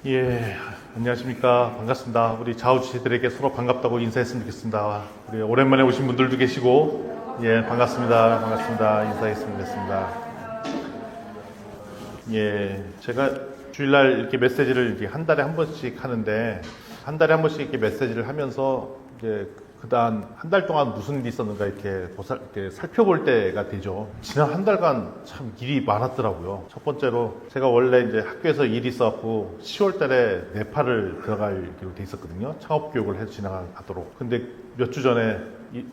예, 안녕하십니까. 반갑습니다. 우리 좌우지시들에게 서로 반갑다고 인사했으면 좋겠습니다. 우리 오랜만에 오신 분들도 계시고, 예, 반갑습니다. 반갑습니다. 인사했으면 좋겠습니다. 예, 제가 주일날 이렇게 메시지를 이렇게 한 달에 한 번씩 하는데, 한 달에 한 번씩 이렇게 메시지를 하면서, 이제 그다음 한 달 동안 무슨 일이 있었는가 이렇게 살펴볼 때가 되죠. 지난 한 달간 참 일이 많았더라고요. 첫 번째로 제가 원래 이제 학교에서 일이 있었고 10월 달에 네팔을 들어가기로 돼 있었거든요. 창업 교육을 해서 진행하도록. 근데 몇 주 전에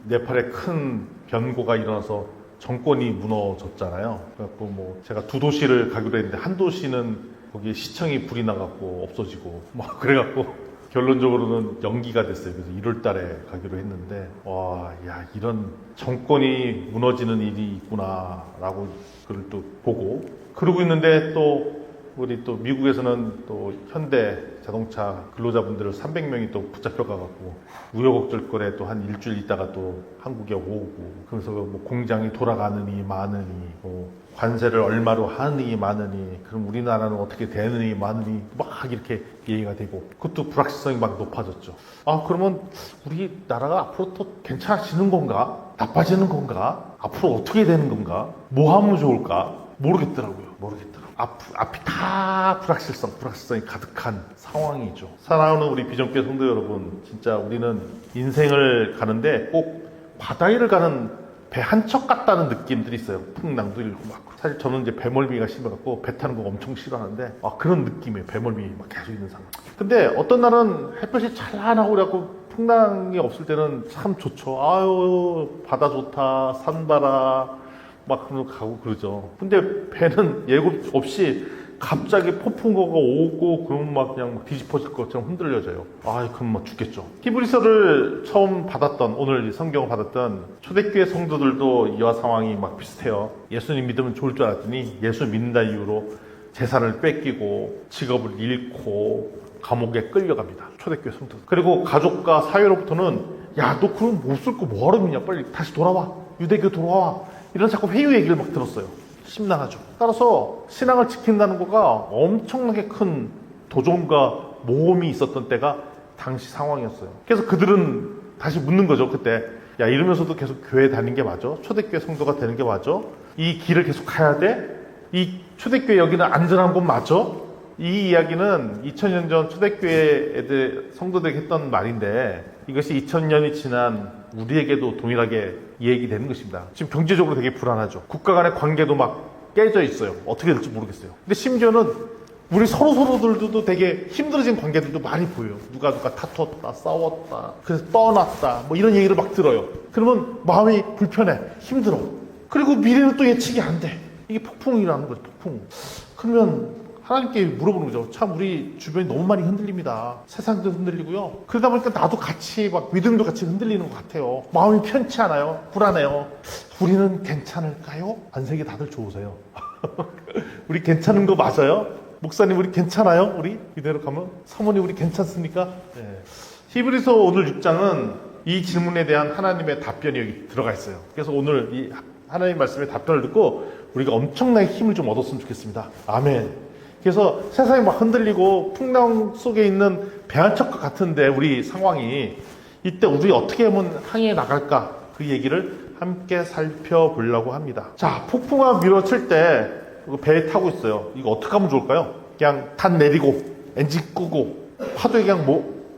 네팔에 큰 변고가 일어나서 정권이 무너졌잖아요. 그래갖고 뭐 제가 두 도시를 가기로 했는데 한 도시는 거기 시청이 불이 나갖고 없어지고 막 그래갖고 결론적으로는 연기가 됐어요. 그래서 1월 달에 가기로 했는데, 와, 야, 이런 정권이 무너지는 일이 있구나라고 그걸 또 보고, 그러고 있는데 또 우리 또 미국에서는 또 현대 자동차 근로자분들을 300명이 또 붙잡혀가갖고 우여곡절 또 한 일주일 있다가 또 한국에 오고, 그래서 뭐 공장이 돌아가느니 마느니, 뭐 관세를 얼마로 하느니 마느니, 그럼 우리나라는 어떻게 되느니 마느니 막 이렇게 얘기가 되고, 그것도 불확실성이 막 높아졌죠. 아, 그러면 우리나라가 앞으로 또 괜찮아지는 건가? 나빠지는 건가? 앞으로 어떻게 되는 건가? 뭐 하면 좋을까? 모르겠더라고요. 앞이 다 불확실성이 가득한 상황이죠. 사랑하는 우리 비전교회 성도 여러분, 진짜 우리는 인생을 가는데 꼭 바다 위를 가는 배 한 척 같다는 느낌들이 있어요. 풍랑도 일고 막. 사실 저는 이제 배멀미가 심해갖고 배 타는 거 엄청 싫어하는데, 그런 느낌이에요. 배멀미 막 계속 있는 상황. 근데 어떤 날은 햇볕이 찬란하고 그래갖고 풍랑이 없을 때는 참 좋죠. 아유, 바다 좋다, 산 봐라. 막 가고 그러죠. 근데 배는 예고 없이 갑자기 폭풍우가 오고 그러면 막 그냥 뒤집어질 것처럼 흔들려져요. 그럼 막 죽겠죠. 히브리서를 처음 받았던, 오늘 성경을 받았던 초대교회 성도들도 이와 상황이 막 비슷해요. 예수님 믿으면 좋을 줄 알았더니 예수 믿는다 이유로 재산을 뺏기고 직업을 잃고 감옥에 끌려갑니다. 초대교회 성도들. 그리고 가족과 사회로부터는, 야, 너 그럼 못 쓸 거 뭐하러 믿냐? 빨리 다시 돌아와. 유대교 돌아와. 이런 자꾸 회유 얘기를 막 들었어요. 심란하죠. 따라서 신앙을 지킨다는 거가 엄청나게 큰 도전과 모험이 있었던 때가 당시 상황이었어요. 그래서 그들은 다시 묻는 거죠. 그때, 야, 이러면서도 계속 교회 다니는 게 맞아? 초대교회 성도가 되는 게 맞아? 이 길을 계속 가야 돼? 이 초대교회 여기는 안전한 곳 맞아? 이 이야기는 2000년 전 초대교회 애들 성도들에게 했던 말인데, 이것이 2000년이 지난 우리에게도 동일하게 얘기되는 것입니다. 지금 경제적으로 되게 불안하죠. 국가 간의 관계도 막 깨져 있어요. 어떻게 될지 모르겠어요. 근데 심지어는 우리 서로들도 되게 힘들어진 관계들도 많이 보여요. 누가 다퉜다, 싸웠다, 그래서 떠났다, 뭐 이런 얘기를 막 들어요. 그러면 마음이 불편해, 힘들어. 그리고 미래는 또 예측이 안 돼. 이게 폭풍이라는 거죠, 폭풍. 그러면 하나님께 물어보는 거죠. 참 우리 주변이 너무 많이 흔들립니다. 세상도 흔들리고요. 그러다 보니까 나도 같이 막 믿음도 같이 흔들리는 것 같아요. 마음이 편치 않아요. 불안해요. 우리는 괜찮을까요? 안색이 다들 좋으세요. 우리 괜찮은 거 맞아요? 목사님 우리 괜찮아요? 우리 이대로 가면? 사모님 우리 괜찮습니까? 네. 히브리서 오늘 6장은 이 질문에 대한 하나님의 답변이 여기 들어가 있어요. 그래서 오늘 이 하나님 말씀의 답변을 듣고 우리가 엄청나게 힘을 좀 얻었으면 좋겠습니다. 아멘. 그래서 세상이 막 흔들리고 풍랑 속에 있는 배 한 척과 같은데 우리 상황이, 이때 우리 어떻게 하면 항해해 나갈까, 그 얘기를 함께 살펴보려고 합니다. 자, 폭풍우가 밀어칠 때 배에 타고 있어요. 이거 어떻게 하면 좋을까요? 그냥 탄 내리고 엔진 끄고 파도에 그냥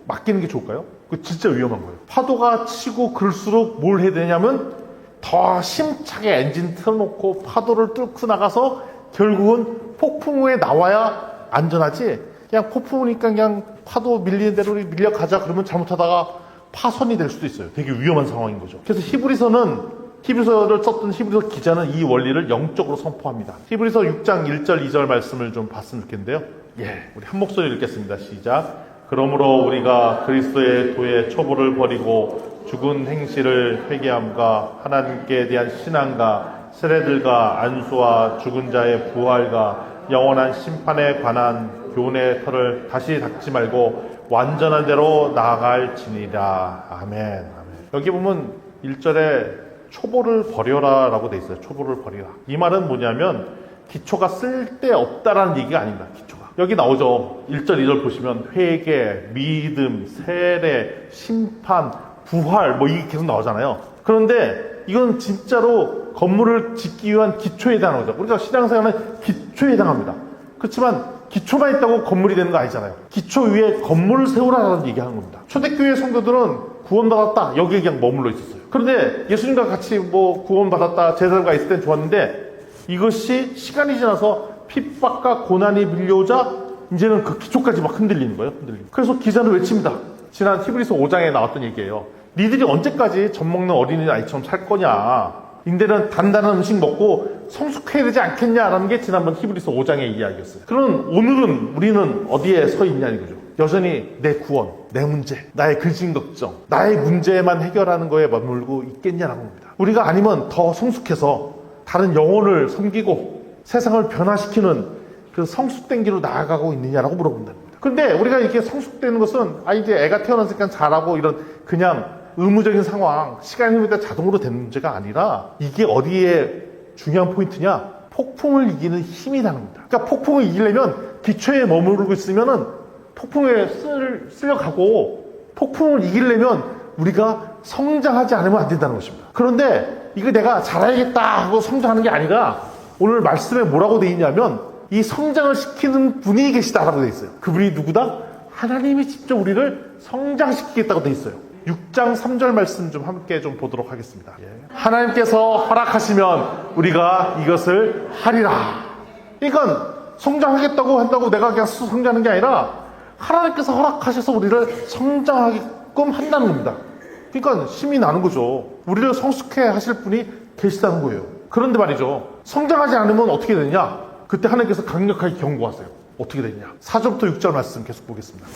맡기는 게 좋을까요? 그거 진짜 위험한 거예요. 파도가 치고 그럴수록 뭘 해야 되냐면 더 힘차게 엔진 틀어놓고 파도를 뚫고 나가서 결국은 폭풍우에 나와야 안전하지, 그냥 폭풍우니까 그냥 파도 밀리는 대로 밀려가자 그러면 잘못하다가 파손이 될 수도 있어요. 되게 위험한 상황인 거죠. 그래서 히브리서를 썼던 히브리서 기자는 이 원리를 영적으로 선포합니다. 히브리서 6장 1절 2절 말씀을 좀 봤으면 좋겠는데요. 우리 한 목소리 읽겠습니다. 시작. 그러므로 우리가 그리스도의 도의 초보를 버리고 죽은 행실을 회개함과 하나님께 대한 신앙과 세례들과 안수와 죽은 자의 부활과 영원한 심판에 관한 교훈의 털을 다시 닦지 말고 완전한 대로 나아갈지니라. 아멘. 여기 보면 1절에 초보를 버려라 라고 돼 있어요. 초보를 버리라. 이 말은 뭐냐면 기초가 쓸데없다라는 얘기가 아닙니다. 기초가 여기 나오죠. 1절, 2절 보시면 회개, 믿음, 세례, 심판, 부활 뭐 이게 계속 나오잖아요. 그런데 이건 진짜로 건물을 짓기 위한 기초에 해당하는 거죠. 우리가 신앙생활은 기초에 해당합니다. 그렇지만 기초만 있다고 건물이 되는 거 아니잖아요. 기초 위에 건물을 세우라는 얘기하는 겁니다. 초대교회 성도들은 구원받았다 여기에 그냥 머물러 있었어요. 그런데 예수님과 같이 뭐 구원받았다 제사가 있을 땐 좋았는데 이것이 시간이 지나서 핍박과 고난이 밀려오자 이제는 그 기초까지 막 흔들리는 거예요. 그래서 기자는 외칩니다. 지난 히브리서 5장에 나왔던 얘기예요. 니들이 언제까지 젖 먹는 어린이 아이처럼 살 거냐. 인대는 단단한 음식 먹고 성숙해야 되지 않겠냐라는 게 지난번 히브리서 5장의 이야기였어요. 그럼 오늘은 우리는 어디에 서 있냐 이거죠. 여전히 내 구원, 내 문제, 나의 근심 걱정, 나의 문제만 해결하는 거에 머물고 있겠냐라는 겁니다. 우리가 아니면 더 성숙해서 다른 영혼을 섬기고 세상을 변화시키는 그 성숙된 길로 나아가고 있느냐라고 물어본다는 겁니다. 근데 우리가 이렇게 성숙되는 것은 이제 애가 태어났으니까 잘하고 이런 그냥 의무적인 상황, 시간이 흐르다 자동으로 되는 문제가 아니라 이게 어디에 중요한 포인트냐? 폭풍을 이기는 힘이라는 겁니다. 그러니까 폭풍을 이기려면 기초에 머무르고 있으면은 폭풍에 쓸려가고 폭풍을 이기려면 우리가 성장하지 않으면 안 된다는 것입니다. 그런데 이거 내가 잘해야겠다 하고 성장하는 게 아니라 오늘 말씀에 뭐라고 돼 있냐면 이 성장을 시키는 분이 계시다라고 돼 있어요. 그분이 누구다? 하나님이 직접 우리를 성장시키겠다고 돼 있어요. 6장 3절 말씀 좀 함께 좀 보도록 하겠습니다. 하나님께서 허락하시면 우리가 이것을 하리라. 그러니까 성장하겠다고 한다고 내가 그냥 성장하는 게 아니라 하나님께서 허락하셔서 우리를 성장하게끔 한다는 겁니다. 그러니까 힘이 나는 거죠. 우리를 성숙해 하실 분이 계시다는 거예요. 그런데 말이죠. 성장하지 않으면 어떻게 되느냐? 그때 하나님께서 강력하게 경고하세요. 어떻게 되느냐? 4절부터 6절 말씀 계속 보겠습니다.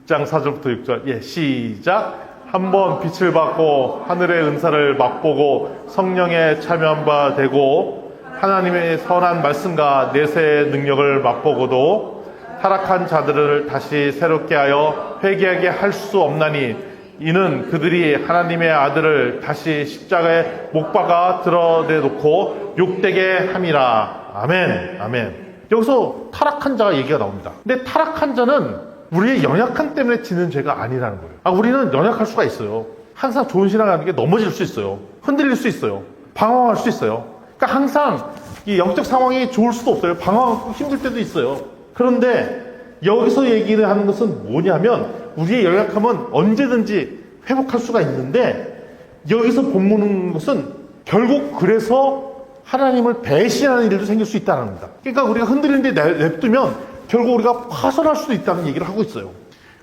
6장 4절부터 6절 시작. 한번 빛을 받고 하늘의 은사를 맛보고 성령에 참여한 바 되고 하나님의 선한 말씀과 내세의 능력을 맛보고도 타락한 자들을 다시 새롭게 하여 회개하게 할 수 없나니 이는 그들이 하나님의 아들을 다시 십자가에 못 박아 드러내놓고 욕되게 함이라. 아멘. 아멘. 여기서 타락한 자가 얘기가 나옵니다. 근데 타락한 자는 우리의 연약함 때문에 지는 죄가 아니라는 거예요. 우리는 연약할 수가 있어요. 항상 좋은 신앙하는 게 넘어질 수 있어요. 흔들릴 수 있어요. 방황할 수 있어요. 그러니까 항상 이 영적 상황이 좋을 수도 없어요. 방황하고 힘들 때도 있어요. 그런데 여기서 얘기를 하는 것은 뭐냐면 우리의 연약함은 언제든지 회복할 수가 있는데 여기서 본문은 것은 결국 그래서 하나님을 배신하는 일도 생길 수 있다는 겁니다. 그러니까 우리가 흔들리는데 냅두면 결국 우리가 파손할 수도 있다는 얘기를 하고 있어요.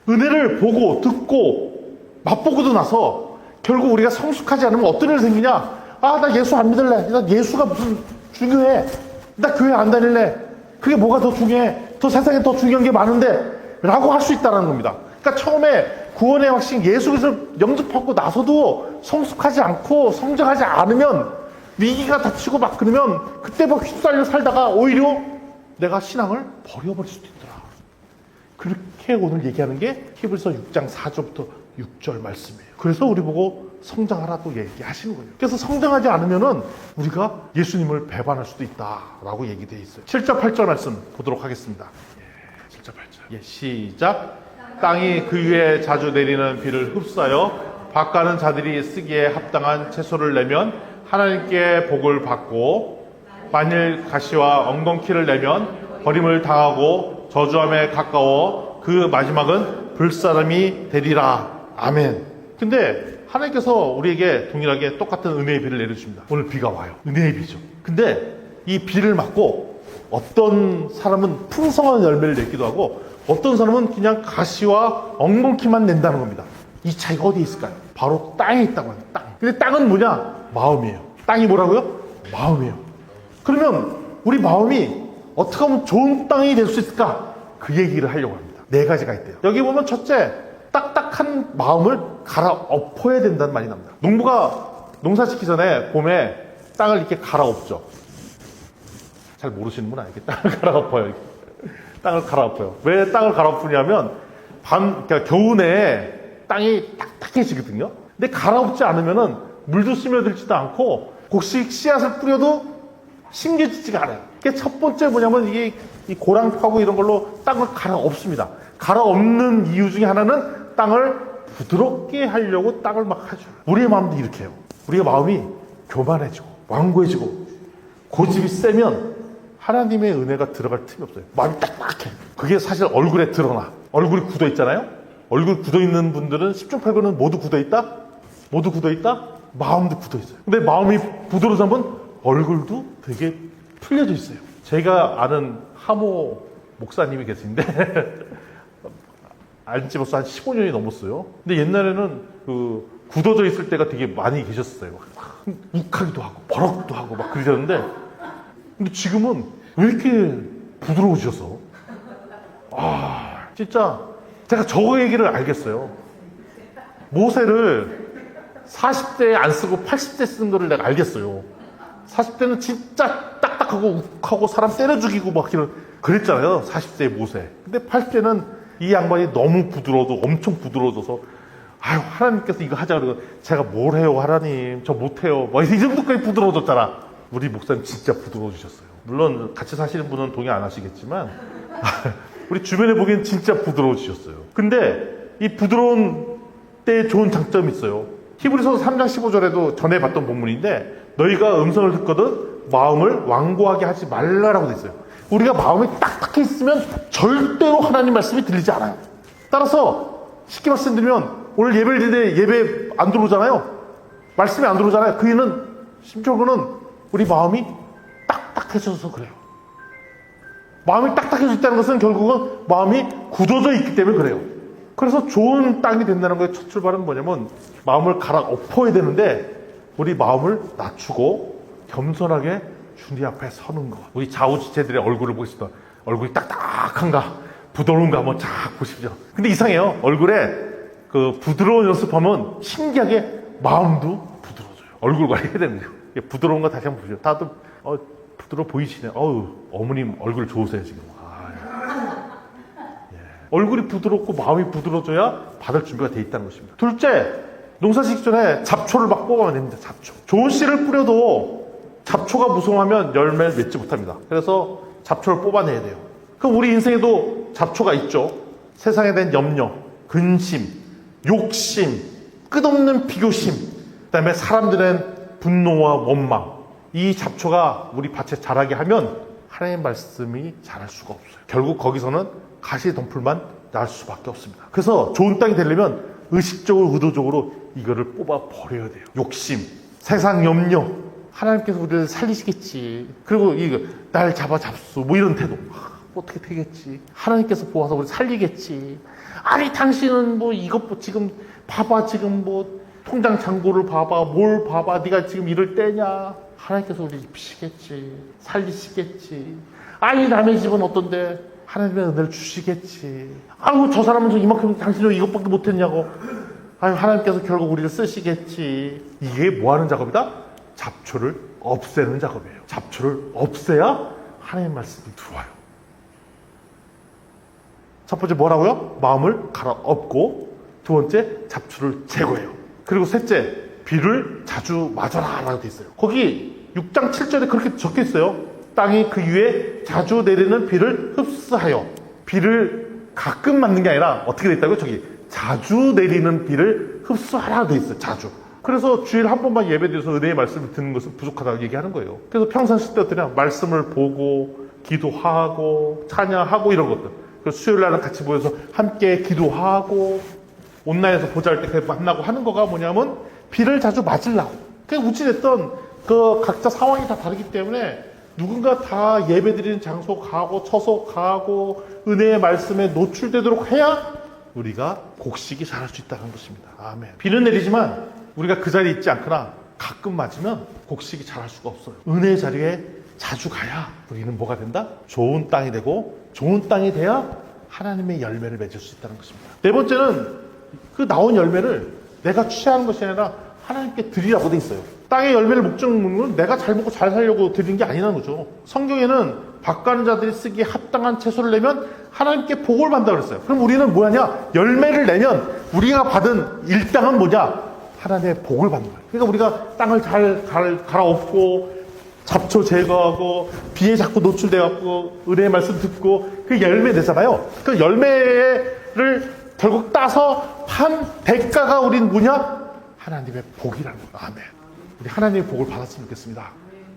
은혜를 보고 듣고 맛보고도 나서 결국 우리가 성숙하지 않으면 어떤 일이 생기냐? 나 예수 안 믿을래. 나 예수가 무슨 중요해. 나 교회 안 다닐래. 그게 뭐가 더 중요해. 더 세상에 더 중요한 게 많은데 라고 할 수 있다는 겁니다. 그러니까 처음에 구원의 확신 예수 그리스도를 영접하고 나서도 성숙하지 않고 성장하지 않으면 위기가 닥치고 막 그러면 그때 막 휩쓸려 살다가 오히려 내가 신앙을 버려버릴 수도 있더라. 그렇게 오늘 얘기하는 게 히브리서 6장 4절부터 6절 말씀이에요. 그래서 우리 보고 성장하라고 얘기하시는 거예요. 그래서 성장하지 않으면은 우리가 예수님을 배반할 수도 있다라고 얘기되어 있어요. 7절 8절 말씀 보도록 하겠습니다. 7절 8절. 시작. 땅이 그 위에 자주 내리는 비를 흡수하여 밭가는 자들이 쓰기에 합당한 채소를 내면 하나님께 복을 받고 만일 가시와 엉겅퀴를 내면 버림을 당하고 저주함에 가까워 그 마지막은 불사람이 되리라. 아멘. 근데 하나님께서 우리에게 동일하게 똑같은 은혜의 비를 내려주십니다. 오늘 비가 와요. 은혜의 비죠. 근데 이 비를 맞고 어떤 사람은 풍성한 열매를 맺기도 하고 어떤 사람은 그냥 가시와 엉겅퀴만 낸다는 겁니다. 이 차이가 어디에 있을까요? 바로 땅에 있다고 합니다. 땅. 근데 땅은 뭐냐? 마음이에요. 땅이 뭐라고요? 마음이에요. 그러면 우리 마음이 어떻게 하면 좋은 땅이 될 수 있을까? 그 얘기를 하려고 합니다. 4가지가 있대요. 여기 보면 첫째, 딱딱한 마음을 갈아엎어야 된다는 말이 납니다. 농부가 농사 짓기 전에 봄에 땅을 이렇게 갈아엎죠. 잘 모르시는구나. 이렇게 땅을 갈아엎어요. 이렇게. 땅을 갈아엎어요. 왜 땅을 갈아엎으냐면 그러니까 겨우 내에 땅이 딱딱해지거든요. 근데 갈아엎지 않으면은 물도 스며들지도 않고 곡식 씨앗을 뿌려도 심겨지지가 않아요. 그게 첫 번째 뭐냐면 이게 이 고랑파고 이런 걸로 땅을 갈아엎습니다. 갈아엎는 이유 중에 하나는 땅을 부드럽게 하려고 땅을 막 하죠. 우리의 마음도 이렇게 해요. 우리의 마음이 교만해지고 완고해지고 고집이 세면 하나님의 은혜가 들어갈 틈이 없어요. 마음이 딱딱해. 그게 사실 얼굴에 드러나. 얼굴이 굳어 있잖아요. 얼굴 굳어 있는 분들은 10중 8구는 모두 굳어 있다? 모두 굳어 있다? 마음도 굳어 있어요. 근데 마음이 부드러워지면 얼굴도 되게 풀려져 있어요. 제가 아는 하모 목사님이 계신데 안지 벌써 한 15년이 넘었어요. 근데 옛날에는 그 굳어져 있을 때가 되게 많이 계셨어요. 막 욱하기도 하고 버럭도 하고 막 그러셨는데 근데 지금은 왜 이렇게 부드러워지셔서 진짜 제가 저 얘기를 알겠어요. 모세를 40대에 안 쓰고 80대 쓴 거를 내가 알겠어요. 40대는 진짜 딱딱하고 욱하고 사람 때려 죽이고 막 그랬잖아요. 40대의 모세. 근데 80대는 이 양반이 너무 부드러워도 엄청 부드러워져서 하나님께서 이거 하자 그러고 제가 뭘 해요 하나님 저 못해요 막 이 정도까지 부드러워졌잖아. 우리 목사님 진짜 부드러워지셨어요. 물론 같이 사시는 분은 동의 안 하시겠지만 우리 주변에 보기엔 진짜 부드러워지셨어요. 근데 이 부드러운 때에 좋은 장점이 있어요. 히브리서 3장 15절에도 전에 봤던 본문인데 너희가 음성을 듣거든 마음을 완고하게 하지 말라라고 돼 있어요. 우리가 마음이 딱딱해 있으면 절대로 하나님 말씀이 들리지 않아요. 따라서 쉽게 말씀드리면 오늘 예배를 드리는데 예배 안 들어오잖아요. 말씀이 안 들어오잖아요. 그 이유는 심적으로는 우리 마음이 딱딱해져서 그래요. 마음이 딱딱해져 있다는 것은 결국은 마음이 굳어져 있기 때문에 그래요. 그래서 좋은 땅이 된다는 거의 첫 출발은 뭐냐면 마음을 갈아엎어야 되는데 우리 마음을 낮추고 겸손하게 주님 앞에 서는 거. 우리 좌우지체들의 얼굴을 보겠습니다. 얼굴이 딱딱한가 부드러운가 한번 쫙 보십시오. 근데 이상해요. 얼굴에 그 부드러운 연습하면 신기하게 마음도 부드러워져요. 얼굴 관리해야 되는 거예요. 부드러운 거 다시 한번 보세요. 다들 부드러워 보이시네. 어머님 얼굴 좋으세요 지금. 얼굴이 부드럽고 마음이 부드러워져야 받을 준비가 돼 있다는 것입니다. 둘째, 농사 짓기 전에 잡초를 막 뽑아야 됩니다. 잡초. 좋은 씨를 뿌려도 잡초가 무성하면 열매를 맺지 못합니다. 그래서 잡초를 뽑아내야 돼요. 그럼 우리 인생에도 잡초가 있죠. 세상에 대한 염려, 근심, 욕심, 끝없는 비교심, 그 다음에 사람들의 분노와 원망. 이 잡초가 우리 밭에 자라게 하면 하나님의 말씀이 자랄 수가 없어요. 결국 거기서는 가시덤불만 날 수밖에 없습니다. 그래서 좋은 땅이 되려면 의식적으로 의도적으로 이거를 뽑아 버려야 돼요. 욕심, 세상 염려, 하나님께서 우리를 살리시겠지. 그리고 이거 날 잡수 뭐 이런 태도. 어떻게 되겠지. 하나님께서 보아서 우리 살리겠지. 아니 당신은 뭐 이것 뭐 지금 봐봐 지금 뭐 통장 잔고를 봐봐 뭘 봐봐 네가 지금 이럴 때냐. 하나님께서 우리 입히시겠지. 살리시겠지. 아니 남의 집은 어떤데 하나님의 은혜를 주시겠지. 아이고 저 사람은 이만큼 당신은 이것밖에 못했냐고. 아유 하나님께서 결국 우리를 쓰시겠지. 이게 뭐 하는 작업이다? 잡초를 없애는 작업이에요. 잡초를 없애야 하나님의 말씀이 들어와요. 첫 번째 뭐라고요? 마음을 갈아엎고 두 번째 잡초를 제거해요. 그리고 셋째 비를 자주 맞아라 라고 돼 있어요. 거기 6장 7절에 그렇게 적혀 있어요. 땅이 그 위에 자주 내리는 비를 흡수하여. 비를 가끔 맞는 게 아니라 어떻게 돼 있다고요? 저기 자주 내리는 비를 흡수하라 돼 있어요. 자주. 그래서 주일 한 번만 예배드려서 은혜의 말씀을 듣는 것은 부족하다고 얘기하는 거예요. 그래서 평상시 때 어떠냐? 말씀을 보고 기도하고 찬양하고 이런 것들. 그래서 수요일 날은 같이 모여서 함께 기도하고 온라인에서 보자 할 때 만나고 하는 거가 뭐냐면 비를 자주 맞으려고. 그게 우찌됐던 그 각자 상황이 다 다르기 때문에 누군가 다 예배드리는 장소 가고 처소 가고 은혜의 말씀에 노출되도록 해야 우리가 곡식이 자랄 수 있다는 것입니다. 아멘. 비는 내리지만 우리가 그 자리에 있지 않거나 가끔 맞으면 곡식이 자랄 수가 없어요. 은혜의 자리에 자주 가야 우리는 뭐가 된다? 좋은 땅이 되고 좋은 땅이 돼야 하나님의 열매를 맺을 수 있다는 것입니다. 네 번째는 그 나온 열매를 내가 취하는 것이 아니라 하나님께 드리라고 돼 있어요. 땅의 열매를 목적은 내가 잘 먹고 잘 살려고 드리는 게 아니라는 거죠. 성경에는 밭가는 자들이 쓰기에 합당한 채소를 내면 하나님께 복을 받는다고 그랬어요. 그럼 우리는 뭐하냐? 열매를 내면 우리가 받은 일당은 뭐냐? 하나님의 복을 받는 거예요. 그러니까 우리가 땅을 잘 갈아엎고 잡초 제거하고 비에 자꾸 노출돼갖고 은혜의 말씀 듣고 그 열매 내잖아요. 그 열매를 결국 따서 한 대가가 우린 뭐냐? 하나님의 복이라는 거예요. 아멘. 우리 하나님의 복을 받았으면 좋겠습니다.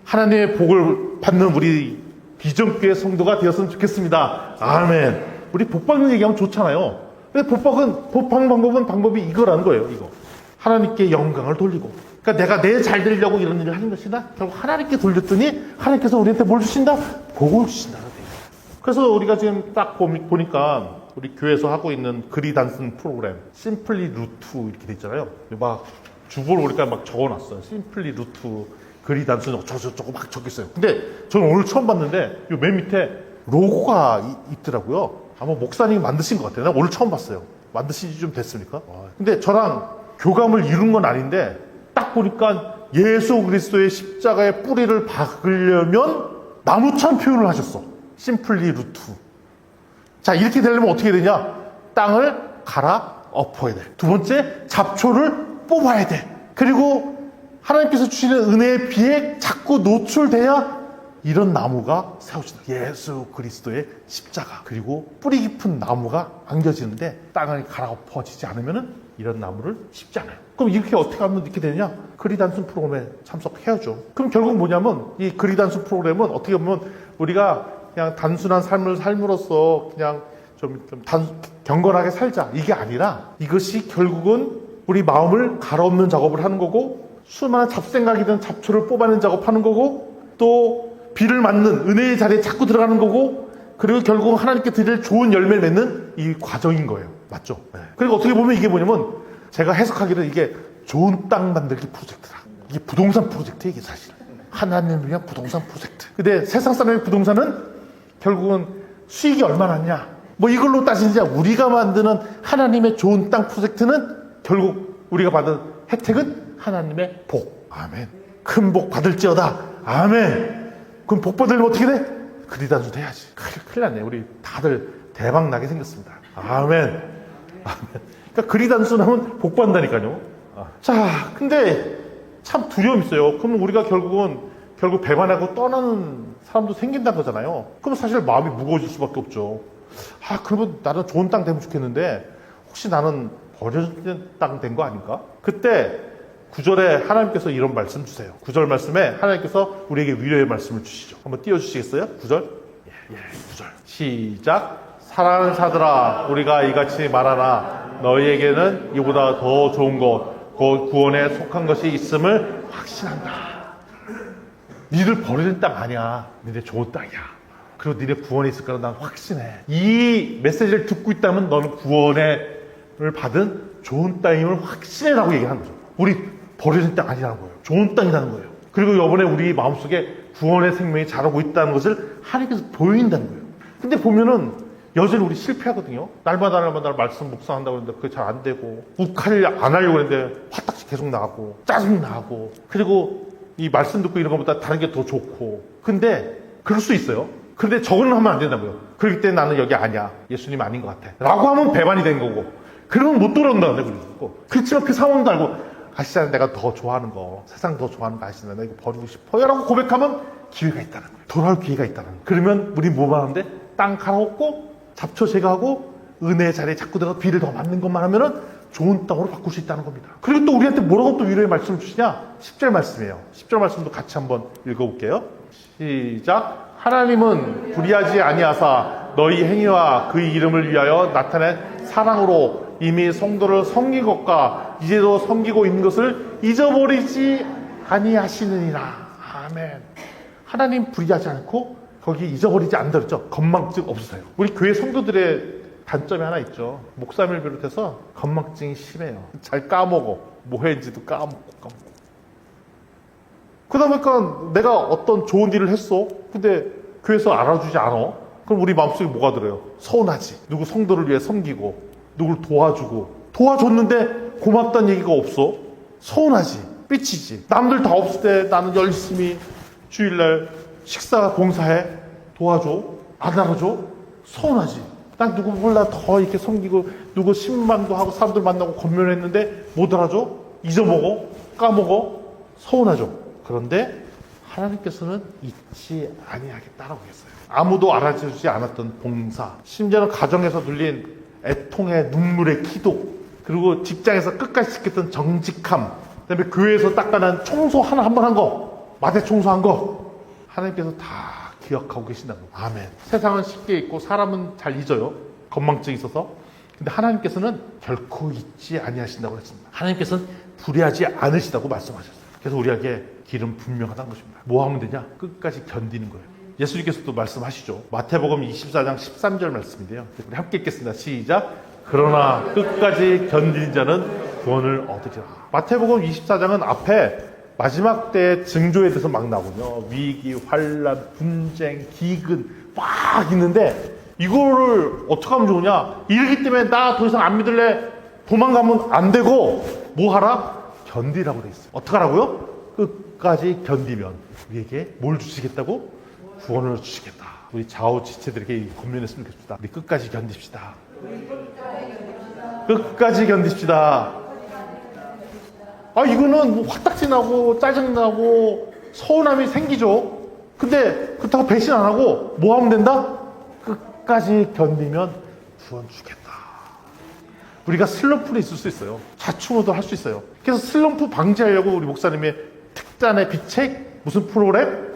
하나님의 복을 받는 우리 비전교회 성도가 되었으면 좋겠습니다. 아멘. 우리 복 받는 얘기하면 좋잖아요. 근데 복 받는 방법이 이거라는 거예요. 이거. 하나님께 영광을 돌리고. 그러니까 내가 내 잘 되려고 이런 일을 하는 것이나 결국 하나님께 돌렸더니 하나님께서 우리한테 뭘 주신다? 복을 주신다는 거예요. 그래서 우리가 지금 딱 보니까 우리 교회에서 하고 있는 글이 단순 프로그램 심플리 루트 이렇게 돼 있잖아요. 막 주보를 보니까 막 적어놨어요. 심플리 루트 글이 단순 저거 막 적겠어요. 근데 저는 오늘 처음 봤는데 요 맨 밑에 로고가 있더라고요. 아마 목사님이 만드신 것 같아요. 나 오늘 처음 봤어요. 만드신 지 좀 됐습니까? 근데 저랑 교감을 이룬 건 아닌데 딱 보니까 예수 그리스도의 십자가의 뿌리를 박으려면 나무처럼 표현을 하셨어. 심플리 루트. 자, 이렇게 되려면 어떻게 되냐? 땅을 갈아 엎어야 돼. 두 번째, 잡초를 뽑아야 돼. 그리고 하나님께서 주시는 은혜의 비에 자꾸 노출돼야 이런 나무가 세워진다. 예수 그리스도의 십자가. 그리고 뿌리 깊은 나무가 안겨지는데 땅을 갈아 엎어지지 않으면 이런 나무를 심지 않아요. 그럼 이렇게 어떻게 하면 이렇게 되냐? 글이 단순 프로그램에 참석해야죠. 그럼 결국 뭐냐면 이 글이 단순 프로그램은 어떻게 보면 우리가 그냥 단순한 삶을 삶으로써 그냥 좀 경건하게 살자 이게 아니라 이것이 결국은 우리 마음을 갈아엎는 작업을 하는 거고 수많은 잡생각이든 잡초를 뽑아내는 작업하는 거고 또 비를 맞는 은혜의 자리에 자꾸 들어가는 거고 그리고 결국 하나님께 드릴 좋은 열매를 맺는 이 과정인 거예요. 맞죠? 네. 그리고 어떻게 보면 이게 뭐냐면 제가 해석하기를 이게 좋은 땅 만들기 프로젝트다. 이게 부동산 프로젝트예요. 이게 사실. 하나님을 위한 부동산 프로젝트. 근데 세상 사람의 부동산은 결국은 수익이 얼마나 났냐. 뭐 이걸로 따지자 우리가 만드는 하나님의 좋은 땅 프로젝트는 결국 우리가 받은 혜택은 하나님의 복. 아멘. 큰 복 받을지어다. 아멘. 그럼 복 받으려면 어떻게 돼? 글이 단순 돼야지. 큰일 났네. 우리 다들 대박 나게 생겼습니다. 아멘. 아멘. 그러니까 글이 단순하면 복 받는다니까요. 자, 근데 참 두려움이 있어요. 그럼 우리가 결국 배반하고 떠나는 사람도 생긴다는 거잖아요. 그럼 사실 마음이 무거워질 수밖에 없죠. 그러면 나는 좋은 땅 되면 좋겠는데 혹시 나는 버려진 땅 된 거 아닌가? 그때 9절에 하나님께서 이런 말씀 주세요. 9절 말씀에 하나님께서 우리에게 위로의 말씀을 주시죠. 한번 띄워주시겠어요? 9절? 9절. 시작. 사랑하는 자들아, 우리가 이같이 말하나 너희에게는 이보다 더 좋은 것, 곧 구원에 속한 것이 있음을 확신한다. 니들 버려진 땅 아니야. 니네 좋은 땅이야. 그리고 니네 구원에 있을 거라 난 확신해. 이 메시지를 듣고 있다면 너는 구원을 받은 좋은 땅임을 확신해라고 얘기하는 거죠. 우리 버려진 땅 아니라는 거예요. 좋은 땅이라는 거예요. 그리고 이번에 우리 마음속에 구원의 생명이 자라고 있다는 것을 하나님께서 보여준다는 거예요. 근데 보면은 여전히 우리 실패하거든요. 날마다 말씀 묵상한다고 했는데 그게 잘 안 되고 욱하려 안 하려고 했는데 화딱지 계속 나고 짜증 나고 그리고 이 말씀 듣고 이런 것보다 다른 게 더 좋고 근데 그럴 수 있어요. 그런데 저거는 하면 안 된다고요. 그렇기 때문에 나는 여기 아니야. 예수님 아닌 것 같아. 라고 하면 배반이 된 거고 그러면 못 돌아온다는데 그렇지만 그 상황도 알고 아시잖아요. 내가 더 좋아하는 거 세상 더 좋아하는 거 아시잖아요. 나 이거 버리고 싶어요 라고 고백하면 기회가 있다는 거예요. 돌아올 기회가 있다는 거예요. 그러면 우리 뭐 하는데 땅 갈아엎고 잡초 제거하고 은혜의 자리에 자꾸 들어가 비를 더 맞는 것만 하면은 좋은 땅으로 바꿀 수 있다는 겁니다. 그리고 또 우리한테 뭐라고 또 위로의 말씀을 주시냐? 10절 말씀이에요. 10절 말씀도 같이 한번 읽어볼게요. 시작. 하나님은 불의하지 아니하사 너희 행위와 그 이름을 위하여 나타낸 사랑으로 이미 성도를 섬긴 것과 이제도 섬기고 있는 것을 잊어버리지 아니하시느니라. 아멘. 하나님 불의하지 않고 거기 잊어버리지 않는다 그랬죠. 건망증 없으세요. 우리 교회 성도들의 단점이 하나 있죠. 목사님을 비롯해서 건망증이 심해요. 잘 까먹어. 뭐 했는지도 까먹고. 그러다 보니까 내가 어떤 좋은 일을 했어. 근데 교회에서 알아주지 않아. 그럼 우리 마음속에 뭐가 들어요? 서운하지. 누구 성도를 위해 섬기고 누구를 도와주고 도와줬는데 고맙다는 얘기가 없어. 서운하지. 삐치지. 남들 다 없을 때 나는 열심히 주일날 식사 봉사해. 도와줘. 안 알아줘. 서운하지. 난 누구 몰라 더 이렇게 섬기고 누구 신방도 하고 사람들 만나고 권면했는데 못 알아줘. 잊어먹어. 까먹어. 서운하죠. 그런데 하나님께서는 잊지 아니하겠다라고 했어요. 아무도 알아주지 않았던 봉사, 심지어는 가정에서 눌린 애통의 눈물의 기도, 그리고 직장에서 끝까지 지켰던 정직함, 그다음에 교회에서 닦아낸 청소 하나 한 번 한 거, 마대 청소한 거, 하나님께서 다 기억하고 계신다고. 아멘. 세상은 쉽게 잊고 사람은 잘 잊어요. 건망증이 있어서. 근데 하나님께서는 결코 잊지 아니하신다고 했습니다. 하나님께서는 불의하지 않으시다고 말씀하셨어요. 그래서 우리에게 길은 분명하다는 것입니다. 뭐 하면 되냐? 끝까지 견디는 거예요. 예수님께서도 말씀하시죠. 마태복음 24장 13절 말씀인데요. 우리 함께 읽겠습니다. 시작. 그러나 끝까지 견디는 자는 구원을 얻으리라. 마태복음 24장은 앞에 마지막 때의 징조에 대해서 막 나오거든요. 위기, 환란, 분쟁, 기근 막 있는데 이거를 어떻게 하면 좋으냐? 이러기 때문에 나 더 이상 안 믿을래. 도망가면 안 되고 뭐 하라? 견디라고 돼 있어요. 어떻게 하라고요? 끝까지 견디면 우리에게 뭘 주시겠다고? 구원을 주시겠다. 우리 좌우지체들에게 이 권면했으면 좋겠습니다. 우리 끝까지 견딥시다. 끝까지 견딥시다. 아, 이거는 뭐 화딱지 나고 짜증나고 서운함이 생기죠. 근데 그렇다고 배신 안 하고 뭐 하면 된다? 끝까지 견디면 구원 주겠다. 우리가 슬럼프에 있을 수 있어요. 자충우도 할 수 있어요. 그래서 슬럼프 방지하려고 우리 목사님의 특단의 비책 무슨 프로그램?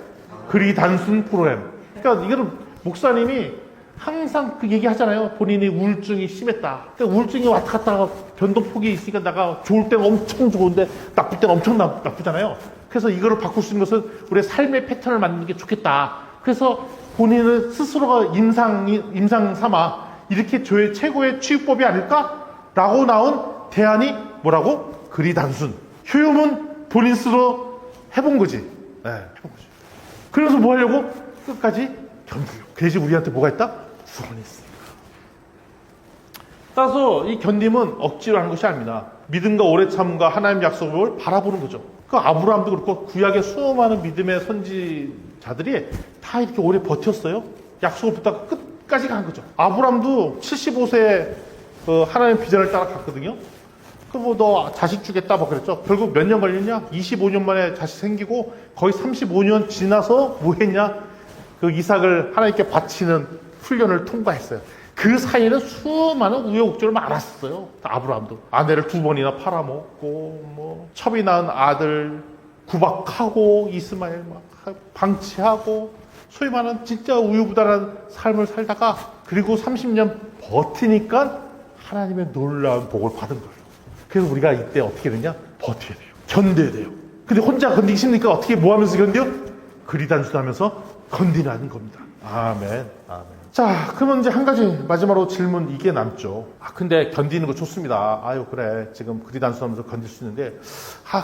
글이 단순 프로그램. 그러니까 이거는 목사님이 항상 그 얘기 하잖아요. 본인이 우울증이 심했다. 그러니까 우울증이 왔다 갔다 변동폭이 있으니까 내가 좋을 때는 엄청 좋은데 나쁠 때는 엄청 나쁘잖아요. 그래서 이거를 바꿀 수 있는 것은 우리의 삶의 패턴을 만드는 게 좋겠다. 그래서 본인은 스스로가 임상 삼아 이렇게 최고의 치유법이 아닐까라고 나온 대안이 뭐라고? 글이 단순. 효용은 본인 스스로 해본 거지. 네, 해본 거지. 그래서 뭐 하려고? 끝까지 견디려고. 그 대신 우리한테 뭐가 있다? 구원이 있습니다. 따라서 이 견딤은 억지로 하는 것이 아닙니다. 믿음과 오래 참음과 하나님 약속을 바라보는 거죠. 그 아브라함도 그렇고 구약의 수많은 믿음의 선지자들이 다 이렇게 오래 버텼어요. 약속을 붙다가 끝까지 간 거죠. 아브라함도 75세에 하나님의 비전을 따라갔거든요. 그럼 너 자식 주겠다 뭐 그랬죠. 결국 몇 년 걸렸냐? 25년 만에 자식 생기고 거의 35년 지나서 뭐 했냐? 그 이삭을 하나님께 바치는 훈련을 통과했어요. 그 사이에는 수많은 우여곡절을 많았어요. 아브라함도 아내를 2번이나 팔아먹고 뭐 첩이 낳은 아들 구박하고 이스마엘 막 방치하고 소위 말하는 진짜 우유부단한 삶을 살다가 그리고 30년 버티니까 하나님의 놀라운 복을 받은 거예요. 그래서 우리가 이때 어떻게 되냐? 버텨야 돼요. 견뎌야 돼요. 근데 혼자 견디기 싫으니까 어떻게 뭐 하면서 견뎌? 글이 단순하면서 건디라는 겁니다. 아멘. 아멘. 자, 그러면 이제 한 가지 마지막으로 질문 이게 남죠. 근데 견디는 거 좋습니다. 아유, 그래. 지금 글이 단순하면서 견딜 수 있는데,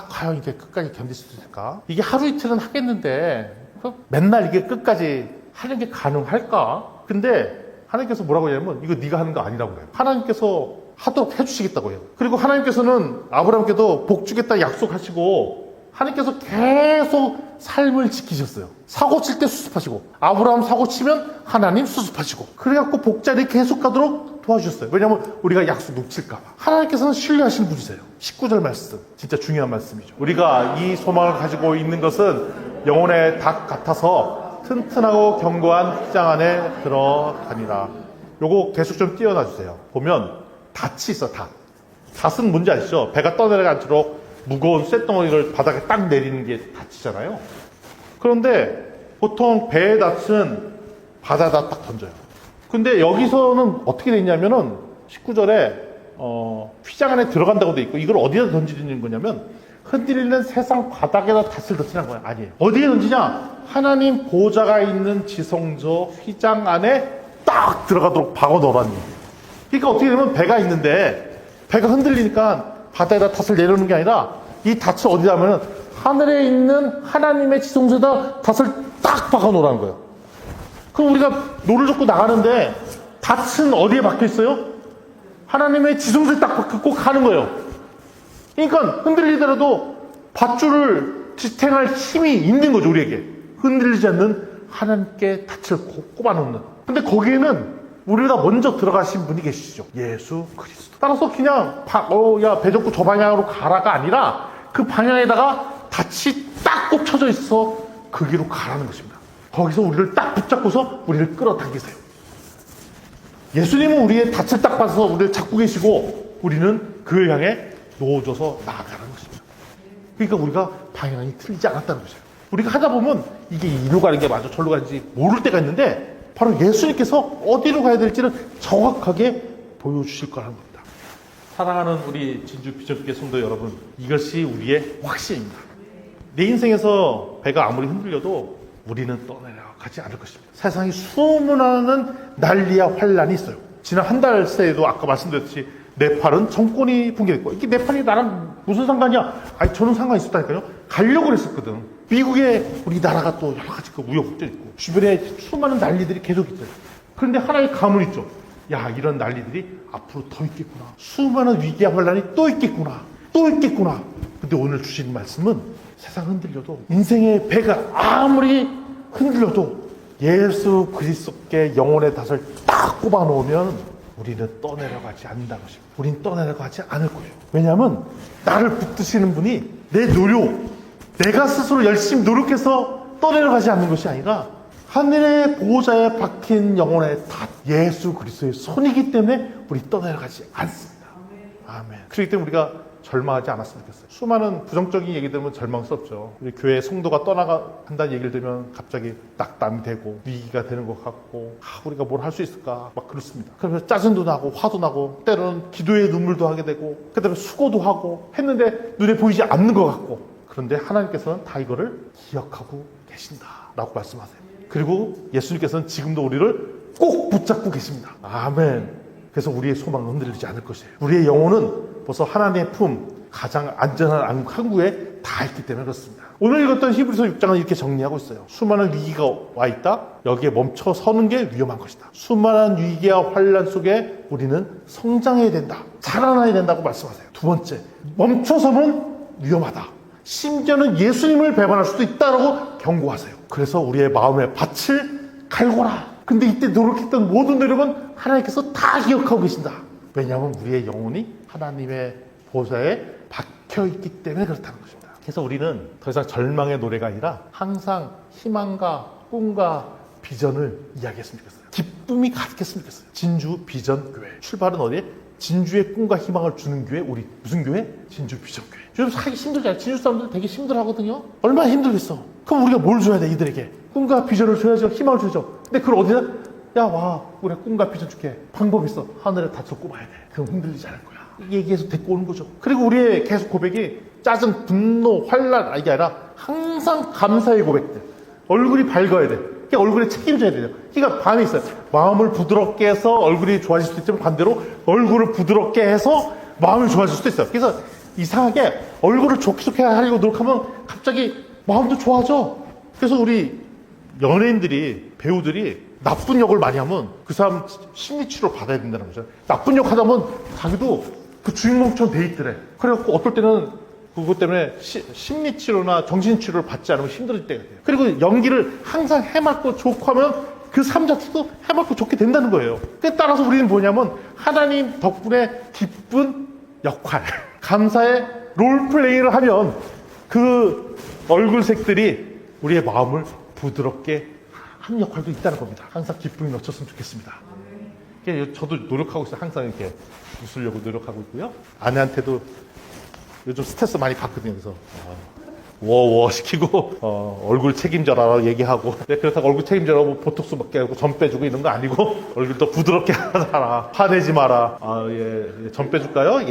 과연 이게 끝까지 견딜 수 있을까? 이게 하루 이틀은 하겠는데, 맨날 이게 끝까지 하는 게 가능할까? 근데 하나님께서 뭐라고 하냐면, 이거 네가 하는 거 아니라고 해요. 하나님께서 하도록 해주시겠다고 해요. 그리고 하나님께서는 아브라함께도 복 주겠다 약속하시고, 하나님께서 계속 삶을 지키셨어요. 사고 칠 때 수습하시고 아브라함 사고 치면 하나님 수습하시고 그래갖고 복자리 계속 가도록 도와주셨어요. 왜냐하면 우리가 약속 놓칠까 봐. 하나님께서는 신뢰하시는 분이세요. 19절 말씀 진짜 중요한 말씀이죠. 우리가 이 소망을 가지고 있는 것은 영혼의 닭 같아서 튼튼하고 견고한 휘장 안에 들어가니라. 요거 계속 좀 띄워놔주세요. 보면 닷이 있어. 닷은 뭔지 아시죠? 배가 떠내려가 않도록 무거운 쇳덩어리를 바닥에 딱 내리는 게 닷이잖아요. 그런데 보통 배의 닷은 바다에다 딱 던져요. 근데 여기서는 어떻게 돼 있냐면은 19절에 휘장 안에 들어간다고 돼 있고 이걸 어디다 던지는 거냐면 흔들리는 세상 바닥에다 닷을 던지는 거야. 아니에요. 어디에 던지냐? 하나님 보좌가 있는 지성소 휘장 안에 딱 들어가도록 박아 넣으라는 얘기예요. 그러니까 어떻게 되면 배가 있는데 배가 흔들리니까 바다에다 닷을 내려놓는 게 아니라 이 닷을 어디다 하면은 하늘에 있는 하나님의 지성소에다 닷을 딱 박아 놓으라는 거예요. 그럼 우리가 노를 젓고 나가는데 닷은 어디에 박혀 있어요? 하나님의 지성소에 딱 박고 가는 거예요. 그러니까 흔들리더라도 밧줄을 지탱할 힘이 있는 거죠, 우리에게. 흔들리지 않는 하나님께 닷을 꼽아 놓는. 근데 거기에는 우리가 먼저 들어가신 분이 계시죠. 예수 그리스도. 따라서 그냥 야, 배 접고 저 방향으로 가라가 아니라 그 방향에다가 닷이 딱 꽂혀져 있어. 거기로 가라는 것입니다. 거기서 우리를 딱 붙잡고서 우리를 끌어당기세요. 예수님은 우리의 닻을 딱 봐서 우리를 잡고 계시고 우리는 그를 향해 놓아줘서 나아가는 것입니다. 그러니까 우리가 방향이 틀리지 않았다는 것이에요. 우리가 하다 보면 이게 이리로 가는 게 맞아 저리로 가는지 모를 때가 있는데 바로 예수님께서 어디로 가야 될지는 정확하게 보여주실 거라는 겁니다. 사랑하는 우리 진주 비전교회 성도 여러분, 이것이 우리의 확신입니다. 내 인생에서 배가 아무리 흔들려도 우리는 떠내려가지 않을 것입니다. 세상이 수많은 난리와 환란이 있어요. 지난 한 달 새에도 아까 말씀드렸듯이 네팔은 정권이 붕괴됐고, 이게 네팔이 나랑 무슨 상관이야? 아니 저는 상관이 있었다니까요. 가려고 그랬었거든. 미국에 우리나라가 또 여러 가지 그 우여곡절 있고 주변에 수많은 난리들이 계속 있어요. 그런데 하나의 감은 있죠. 야, 이런 난리들이 앞으로 더 있겠구나. 수많은 위기와 환란이 또 있겠구나. 또 있겠구나. 근데 오늘 주신 말씀은 세상 흔들려도 인생의 배가 아무리 흔들려도 예수 그리스도께 영혼의 닷을 딱 꼽아 놓으면 우리는 떠내려가지 않는다는 것입니다. 우린 떠내려가지 않을 거예요. 왜냐하면 나를 붙드시는 분이 내 노력, 내가 스스로 열심히 노력해서 떠내려가지 않는 것이 아니라 하늘의 보호자에 박힌 영혼의 닷 예수 그리스도의 손이기 때문에 우리 떠내려가지 않습니다. 아멘. 그렇기 때문에 우리가 절망하지 않았으면 좋겠어요. 수많은 부정적인 얘기 들으면 절망스럽죠. 우리 교회 성도가 떠나간다는 얘기를 들으면 갑자기 낙담이 되고 위기가 되는 것 같고 우리가 뭘 할 수 있을까 막 그렇습니다. 그러면서 짜증도 나고 화도 나고 때로는 기도에 눈물도 하게 되고 그다음에 수고도 하고 했는데 눈에 보이지 않는 것 같고 그런데 하나님께서는 다 이거를 기억하고 계신다 라고 말씀하세요. 그리고 예수님께서는 지금도 우리를 꼭 붙잡고 계십니다. 아멘. 그래서 우리의 소망은 흔들리지 않을 것이에요. 우리의 영혼은 벌써 하나님의 품, 가장 안전한 항구에 다 있기 때문에 그렇습니다. 오늘 읽었던 히브리서 6장은 이렇게 정리하고 있어요. 수많은 위기가 와 있다. 여기에 멈춰 서는 게 위험한 것이다. 수많은 위기와 환란 속에 우리는 성장해야 된다. 자라나야 된다고 말씀하세요. 두 번째, 멈춰서면 위험하다. 심지어는 예수님을 배반할 수도 있다라고 경고하세요. 그래서 우리의 마음의 밭을 갈고라. 근데 이때 노력했던 모든 노력은 하나님께서 다 기억하고 계신다. 왜냐하면 우리의 영혼이 하나님의 보좌에 박혀있기 때문에 그렇다는 것입니다. 그래서 우리는 더 이상 절망의 노래가 아니라 항상 희망과 꿈과 비전을 이야기했으면 좋겠어요. 기쁨이 가득했으면 좋겠어요. 진주 비전교회. 출발은 어디에? 진주의 꿈과 희망을 주는 교회. 우리 무슨 교회? 진주 비전교회. 요즘 살기 힘들잖아요. 진주 사람들 되게 힘들어 하거든요. 얼마나 힘들겠어. 그럼 우리가 뭘 줘야 돼 이들에게? 꿈과 비전을 줘야죠. 희망을 줘야죠. 근데 그걸 어디다? 야 와 우리가 꿈과 비전 줄게. 방법이 있어. 하늘에 닿쳐 꼽아야 돼. 그럼 흔들리지 않을 거야. 이게 계속 데리고 오는 거죠. 그리고 우리의 계속 고백이 짜증, 분노, 환란 이게 아니라 항상 감사의 고백들. 얼굴이 밝아야 돼. 그러니까 얼굴에 책임져야 돼요. 그러니까 반이 있어요. 마음을 부드럽게 해서 얼굴이 좋아질 수도 있지만 반대로 얼굴을 부드럽게 해서 마음이 좋아질 수도 있어요. 그래서 이상하게 얼굴을 좋게 하려고 노력하면 갑자기 마음도 좋아져. 그래서 우리 연예인들이, 배우들이 나쁜 역을 많이 하면 그 사람 심리치료 받아야 된다는 거죠. 나쁜 역 하다 보면 자기도 그 주인공처럼 돼 있더래. 그래갖고 어떨 때는 그것 때문에 심리치료나 정신치료를 받지 않으면 힘들 때가 돼요. 그리고 연기를 항상 해맑고 좋고 하면 그 삶 자체도 해맑고 좋게 된다는 거예요. 따라서 우리는 뭐냐면 하나님 덕분에 기쁜 역할, 감사의 롤플레이를 하면 그 얼굴색들이 우리의 마음을 부드럽게 하는 역할도 있다는 겁니다. 항상 기쁨이 넘쳤으면 좋겠습니다. 저도 노력하고 있어요. 항상 이렇게 웃으려고 노력하고 있고요. 아내한테도 요즘 스트레스 많이 받거든요. 그래서 워워 시키고 얼굴 책임져라 얘기하고 그렇다고 얼굴 책임져라 뭐 보톡스 먹게 하고 점 빼주고 이런 거 아니고 얼굴 더 부드럽게 하라. 화내지 마라. 점 빼줄까요?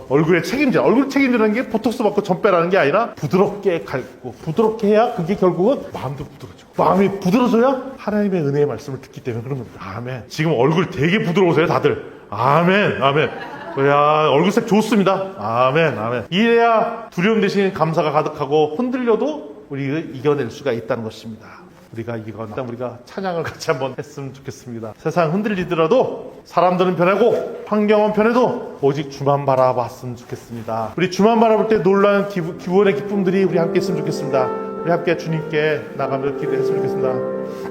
얼굴에 책임져. 얼굴 책임지라는 게 보톡스 먹고 점 빼라는 게 아니라 부드럽게 갈고 부드럽게 해야 그게 결국은 마음도 부드러워져. 마음이 부드러워져야 하나님의 은혜의 말씀을 듣기 때문에 그런 겁니다. 아멘. 지금 얼굴 되게 부드러우세요 다들. 아멘. 아멘. 야, 얼굴색 좋습니다. 아멘, 아멘. 이래야 두려움 대신 감사가 가득하고 흔들려도 우리가 이겨낼 수가 있다는 것입니다. 우리가 찬양을 같이 한번 했으면 좋겠습니다. 세상 흔들리더라도 사람들은 변하고 환경은 변해도 오직 주만 바라봤으면 좋겠습니다. 우리 주만 바라볼 때 놀라운 기원의 기쁨들이 우리 함께 있으면 좋겠습니다. 우리 함께 주님께 나가며 기도했으면 좋겠습니다.